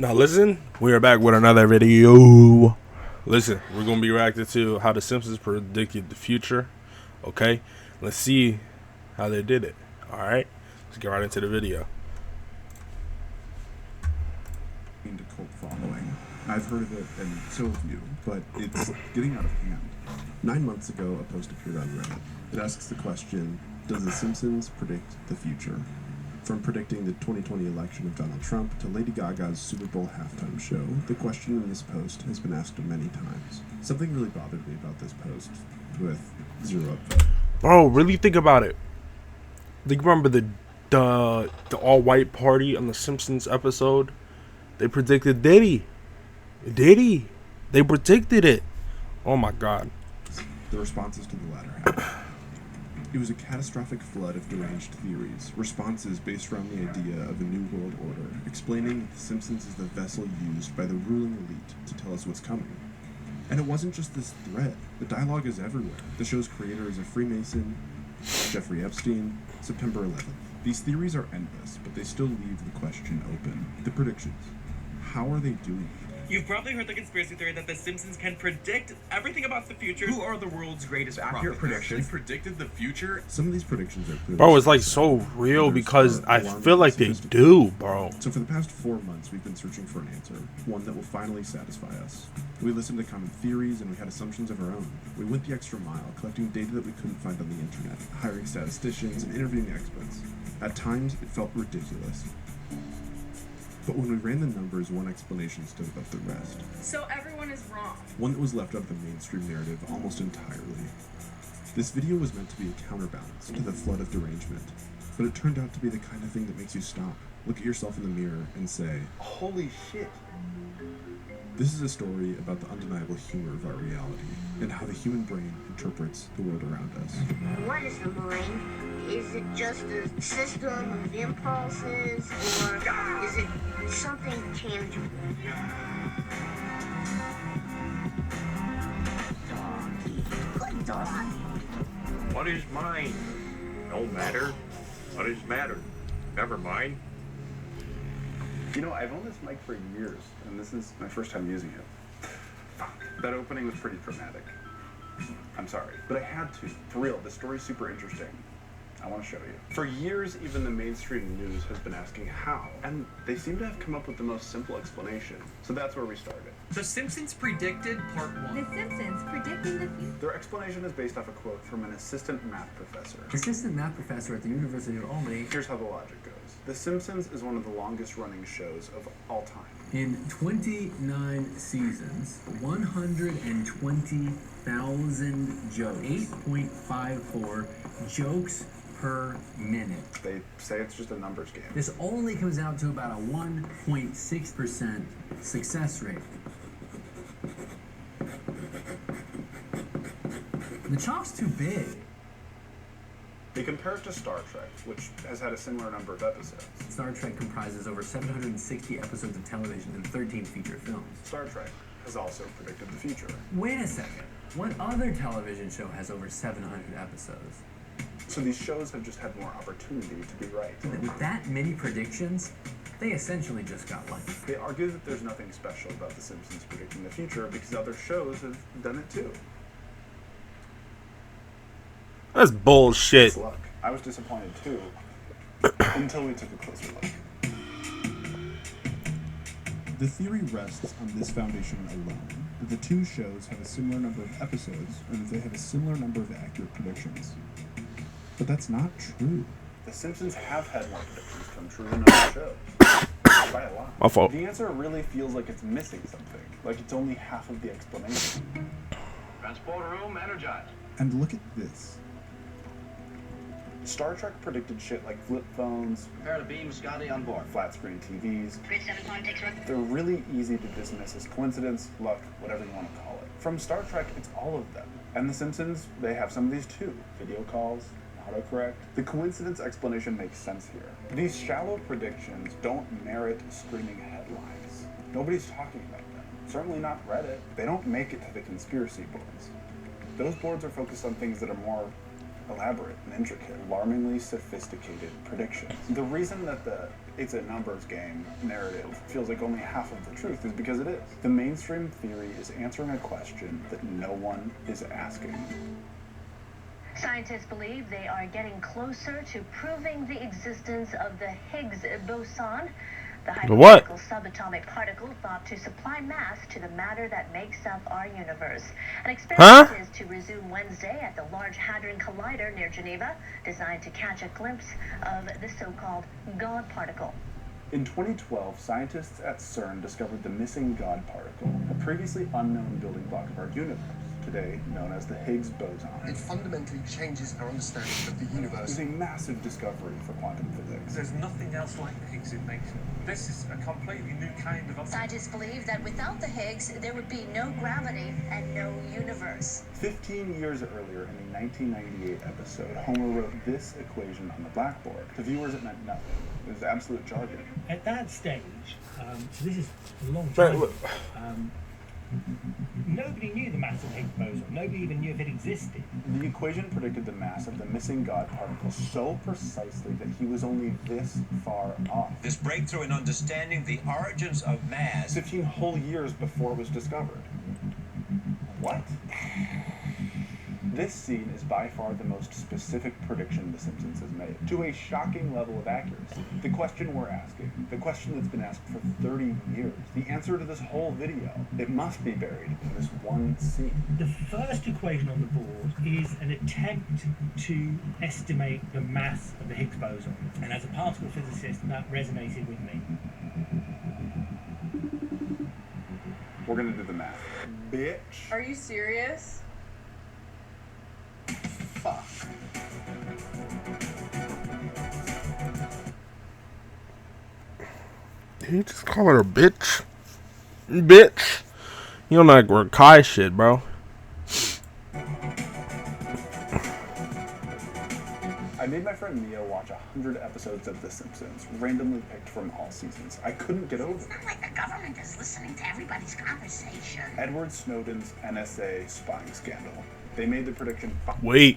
Now listen, we are back with another video. Listen, we're gonna be reacting to how the Simpsons predicted the future. Okay, let's see how they did it. All right, let's get right into the video. Into cult following. I've heard of it, and so have you, but it's getting out of hand. 9 months ago, a post appeared on Reddit. It asks the question, does The Simpsons predict the future? From predicting the 2020 election of Donald Trump to Lady Gaga's Super Bowl halftime show, the question in this post has been asked many times. Something really bothered me about this post, with 0 upvote. Bro, really think about it. Do you remember the all-white party on the Simpsons episode? They predicted Diddy. They predicted it. Oh my God. The responses to the latter half. It was a catastrophic flood of deranged theories, responses based around the idea of a new world order, explaining that The Simpsons is the vessel used by the ruling elite to tell us what's coming. And it wasn't just this thread. The dialogue is everywhere. The show's creator is a Freemason, Jeffrey Epstein, September 11th. These theories are endless, but they still leave the question open. The predictions. How are they doing it? You've probably heard the conspiracy theory that The Simpsons can predict everything about the future. Who are the world's greatest accurate predictions? Predicted the future. Some of these predictions are clearly... Bro, it's like so real because I feel like they do, bro. So for the past 4 months, we've been searching for an answer, one that will finally satisfy us. We listened to common theories and we had assumptions of our own. We went the extra mile, collecting data that we couldn't find on the internet, hiring statisticians and interviewing experts. At times, it felt ridiculous. But when we ran the numbers, one explanation stood above the rest. So everyone is wrong. One that was left out of the mainstream narrative almost entirely. This video was meant to be a counterbalance to the flood of derangement, but it turned out to be the kind of thing that makes you stop, look at yourself in the mirror, and say, "Holy shit." This is a story about the undeniable humor of our reality, and how the human brain interprets the world around us. What is the mind? Is it just a system of impulses, or is it something tangible? Good dog. What is mind? No matter. What is matter? Never mind. You know, I've owned this mic for years, and this is my first time using it. Fuck. That opening was pretty dramatic. I'm sorry, but I had to. For real, the story's super interesting. I want to show you. For years, even the mainstream news has been asking how, and they seem to have come up with the most simple explanation. So that's where we started. The Simpsons predicted part 1. The Simpsons predicting the future. Their explanation is based off a quote from an assistant math professor. Assistant math professor at the University of Albany. Here's how the logic goes. The Simpsons is one of the longest running shows of all time. In 29 seasons, 120,000 jokes. 8.54 jokes per minute. They say it's just a numbers game. This only comes out to about a 1.6% success rate. The chalk's too big. They compare it to Star Trek, which has had a similar number of episodes. Star Trek comprises over 760 episodes of television and 13 feature films. Star Trek has also predicted the future. Wait a second. What other television show has over 700 episodes? So these shows have just had more opportunity to be right. With that many predictions, they essentially just got lucky. They argue that there's nothing special about The Simpsons predicting the future because other shows have done it too. That's bullshit. It's luck. I was disappointed too, until we took a closer look. The theory rests on this foundation alone, that the two shows have a similar number of episodes, and that they have a similar number of accurate predictions. But that's not true. The Simpsons have had more predictions come true than other shows. By a lot. My fault. The answer really feels like it's missing something, like it's only half of the explanation. Transport room energized. And look at this. Star Trek predicted shit like flip phones, Prepare to beam Scotty on board. flat screen TVs. Grid 7 pawn takes rook. They're really easy to dismiss as coincidence, luck, whatever you want to call it. From Star Trek, it's all of them. And The Simpsons, they have some of these too. Video calls, autocorrect. The coincidence explanation makes sense here. These shallow predictions don't merit screaming headlines. Nobody's talking about them. Certainly not Reddit. They don't make it to the conspiracy boards. Those boards are focused on things that are more elaborate and intricate, alarmingly sophisticated predictions. The reason that the it's a numbers game narrative feels like only half of the truth is because it is. The mainstream theory is answering a question that no one is asking. Scientists believe they are getting closer to proving the existence of the Higgs boson, the hypothetical subatomic particle thought to supply mass to the matter that makes up our universe. An experiment is to resume Wednesday at the Large Hadron Collider near Geneva, designed to catch a glimpse of the so-called God particle. In 2012, scientists at CERN discovered the missing God particle, a previously unknown building block of our universe, today known as the Higgs boson. It fundamentally changes our understanding of the universe. It's a massive discovery for quantum physics. There's nothing else like the Higgs in nature. This is a completely new kind of... Scientists believe that without the Higgs, there would be no gravity and no universe. 15 years earlier, in a 1998 episode, Homer wrote this equation on the blackboard. To viewers, it meant nothing. It was absolute jargon. At that stage, so this is a long time ago, nobody knew the mass of the Higgs boson. Nobody even knew if it existed. The equation predicted the mass of the missing God particle so precisely that he was only this far off. This breakthrough in understanding the origins of mass 15 whole years before it was discovered. What? This scene is by far the most specific prediction The Simpsons has made, to a shocking level of accuracy. The question we're asking, the question that's been asked for 30 years, the answer to this whole video, it must be buried in this one scene. The first equation on the board is an attempt to estimate the mass of the Higgs boson, and as a particle physicist, that resonated with me. We're gonna do the math. Bitch. Are you serious? Fuck. Did you just call her a bitch? Bitch. You don't like where Kai shit, bro. I made my friend Mia watch 100 episodes of The Simpsons, randomly picked from all seasons. I couldn't get over it. It's not like the government is listening to everybody's conversation. Edward Snowden's NSA spying scandal. They made the prediction. Wait.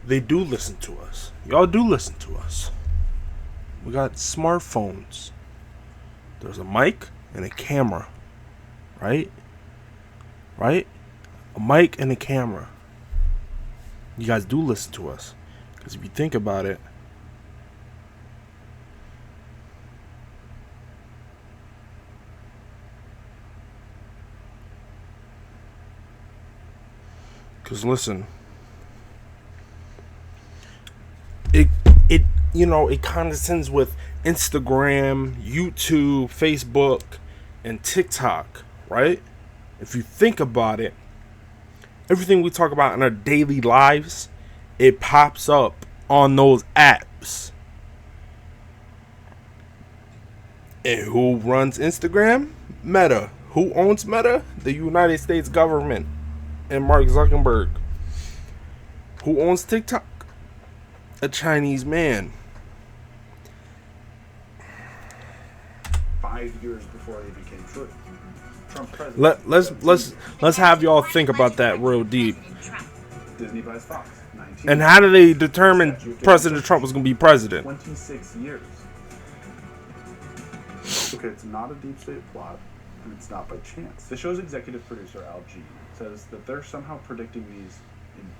They do listen to us. Y'all do listen to us. We got smartphones. There's a mic and a camera. Right? Right? A mic and a camera. You guys do listen to us. Because if you think about it, because listen, it you know, it condescends with Instagram, YouTube, Facebook, and TikTok, right? If you think about it, everything we talk about in our daily lives, it pops up on those apps. And who runs Instagram? Meta. Who owns Meta? The United States government and Mark Zuckerberg. Who owns TikTok? A Chinese man. 5 years before they became true. Trump's president. Let's have y'all think about that real deep. Disney buys Fox. And how do they determine President Trump was going to be president? 26 years. Okay, it's not a deep state plot, and it's not by chance. The show's executive producer, Al G, says that they're somehow predicting these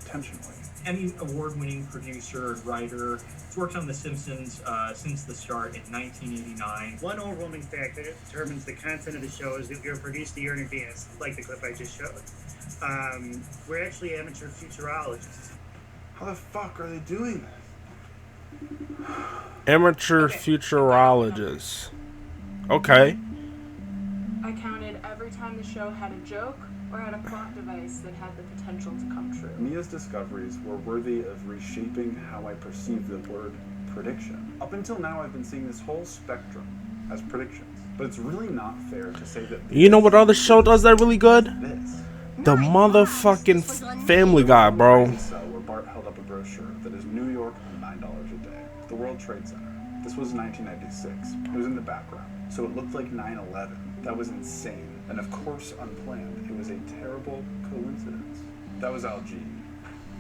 intentionally. Emmy award-winning producer and writer. He's worked on The Simpsons since the start in 1989. One overwhelming factor that determines the content of the show is that we are produced a year in advance, like the clip I just showed. We're actually amateur futurologists. How the fuck are they doing this? Amateur futurologists. Okay. I counted every time the show had a joke or had a plot device that had the potential to come true. Mia's discoveries were worthy of reshaping how I perceive the word prediction. Up until now, I've been seeing this whole spectrum as predictions, but it's really not fair to say that. You know what other show does that really good? This. The motherfucking Family Guy, bro. Where Bart held up a brochure that is New York on $9 a day. The World Trade Center. This was 1996. It was in the background, so it looked like 9/11. That was insane, and of course unplanned. It was a terrible coincidence. That was Al G.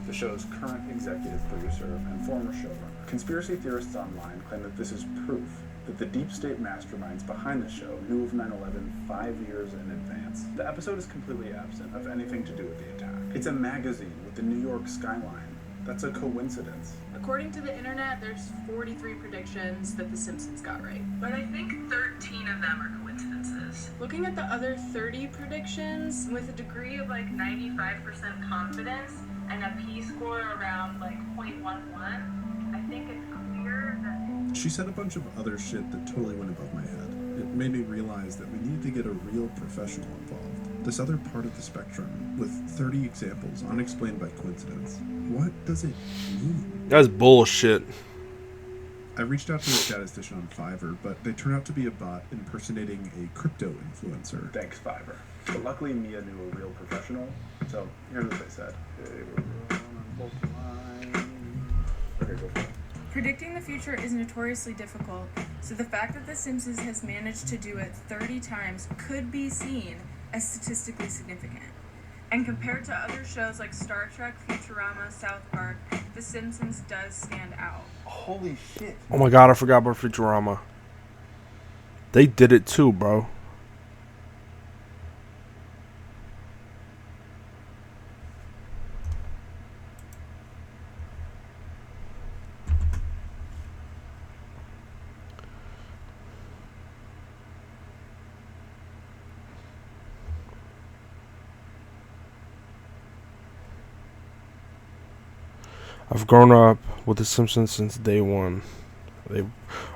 the show's current executive producer and former showrunner. Conspiracy theorists online claim that this is proof that the deep state masterminds behind the show knew of 9/11 5 years in advance. The episode is completely absent of anything to do with the attack. It's a magazine with the New York skyline. That's a coincidence. According to the internet, there's 43 predictions that The Simpsons got right. But I think 13 of them are coincidences. Looking at the other 30 predictions, with a degree of like 95% confidence and a p-score around like 0.11, I think it's clear that... She said a bunch of other shit that totally went above my head. It made me realize that we needed to get a real professional involved. This other part of the spectrum, with 30 examples unexplained by coincidence. What does it mean? That's bullshit. I reached out to a statistician on Fiverr, but they turned out to be a bot impersonating a crypto influencer. Thanks, Fiverr. But luckily, Mia knew a real professional, so here's what they said. Okay, go for it. Predicting the future is notoriously difficult, so the fact that The Simpsons has managed to do it 30 times could be seen as statistically significant. And compared to other shows like Star Trek, Futurama, South Park, The Simpsons does stand out. Holy shit. Oh my god, I forgot about Futurama. They did it too, bro. I've grown up with The Simpsons since day one. They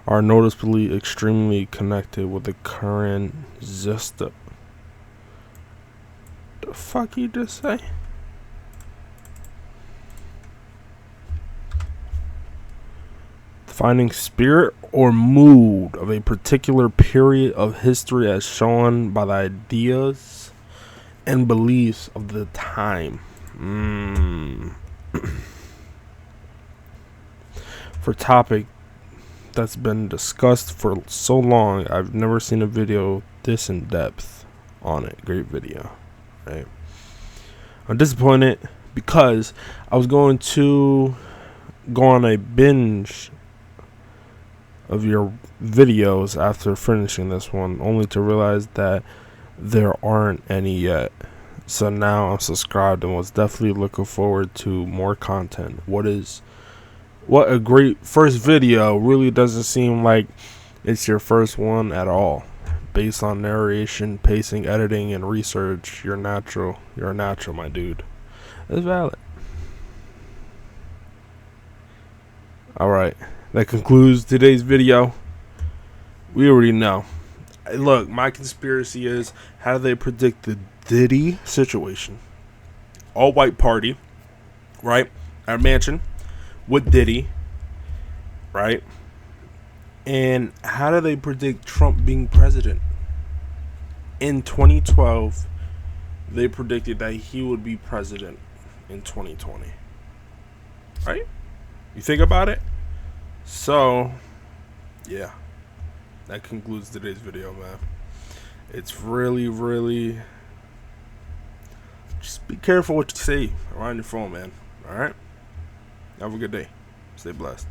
are noticeably extremely connected with the current Zesta. The fuck you just say? Finding spirit or mood of a particular period of history as shown by the ideas and beliefs of the time. For topic that's been discussed for so long, I've never seen a video this in depth on it. Great video, right? I'm disappointed because I was going to go on a binge of your videos after finishing this one, only to realize that there aren't any yet. So now I'm subscribed and was definitely looking forward to more content. What a great first video. Really doesn't seem like it's your first one at all. Based on narration, pacing, editing, and research, you're natural. You're a natural, my dude. It's valid. Alright, that concludes today's video. We already know. Look, my conspiracy is, how do they predict the Diddy situation? All white party, right? Our mansion with Diddy, right? And how do they predict Trump being president? In 2012, they predicted that he would be president in 2020. Right? You think about it? So, yeah. That concludes today's video, man. It's really... Just be careful what you say around your phone, man. Alright? Have a good day. Stay blessed.